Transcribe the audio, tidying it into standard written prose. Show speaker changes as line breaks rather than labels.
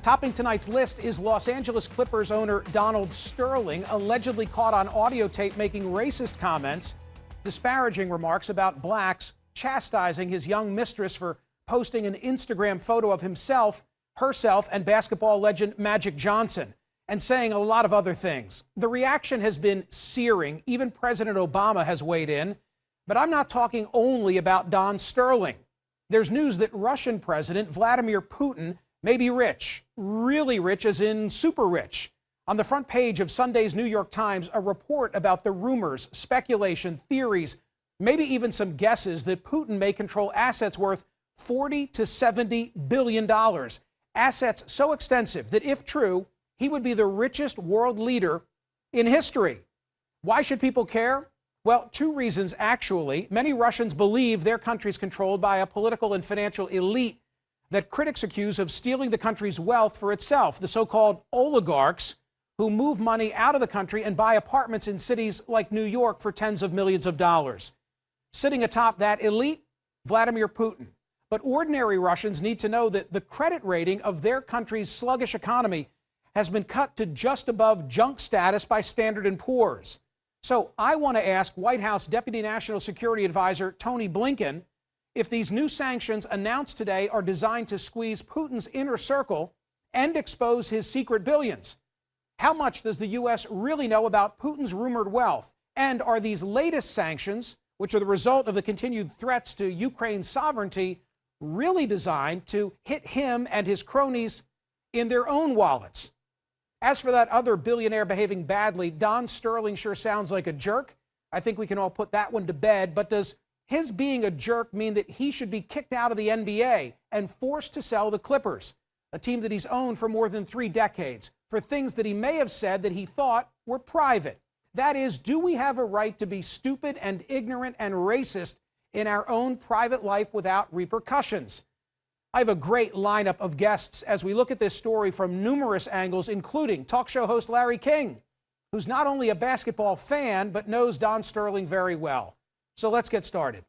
Topping tonight's list is Los Angeles Clippers owner Donald Sterling, allegedly caught on audio tape making racist comments, disparaging remarks about blacks, chastising his young mistress for posting an Instagram photo of himself, herself, and basketball legend Magic Johnson, and saying a lot of other things. The reaction has been searing. Even President Obama has weighed in. But I'm not talking only about Don Sterling. There's news that Russian President Vladimir Putin may be rich, really rich, as in super rich. On the front page of Sunday's New York Times, a report about the rumors, speculation, theories, maybe even some guesses that Putin may control assets worth $40 to $70 billion. Assets so extensive that, if true, he would be the richest world leader in history. Why should people care? Well, two reasons, actually. Many Russians believe their country is controlled by a political and financial elite that critics accuse of stealing the country's wealth for itself, the so-called oligarchs who move money out of the country and buy apartments in cities like New York for tens of millions of dollars. Sitting atop that elite, Vladimir Putin. But ordinary Russians need to know that the credit rating of their country's sluggish economy has been cut to just above junk status by Standard & Poor's. So I want to ask White House Deputy National Security Advisor Tony Blinken if these new sanctions announced today are designed to squeeze Putin's inner circle and expose his secret billions. How much does the U.S. really know about Putin's rumored wealth? And are these latest sanctions, which are the result of the continued threats to Ukraine's sovereignty, really designed to hit him and his cronies in their own wallets? As for that other billionaire behaving badly, Don Sterling sure sounds like a jerk. I think we can all put that one to bed. But does his being a jerk mean that he should be kicked out of the NBA and forced to sell the Clippers, a team that he's owned for more than 3 decades, for things that he may have said that he thought were private? That is, do we have a right to be stupid and ignorant and racist in our own private life without repercussions? I have a great lineup of guests as we look at this story from numerous angles, including talk show host Larry King, who's not only a basketball fan, but knows Don Sterling very well. So let's get started.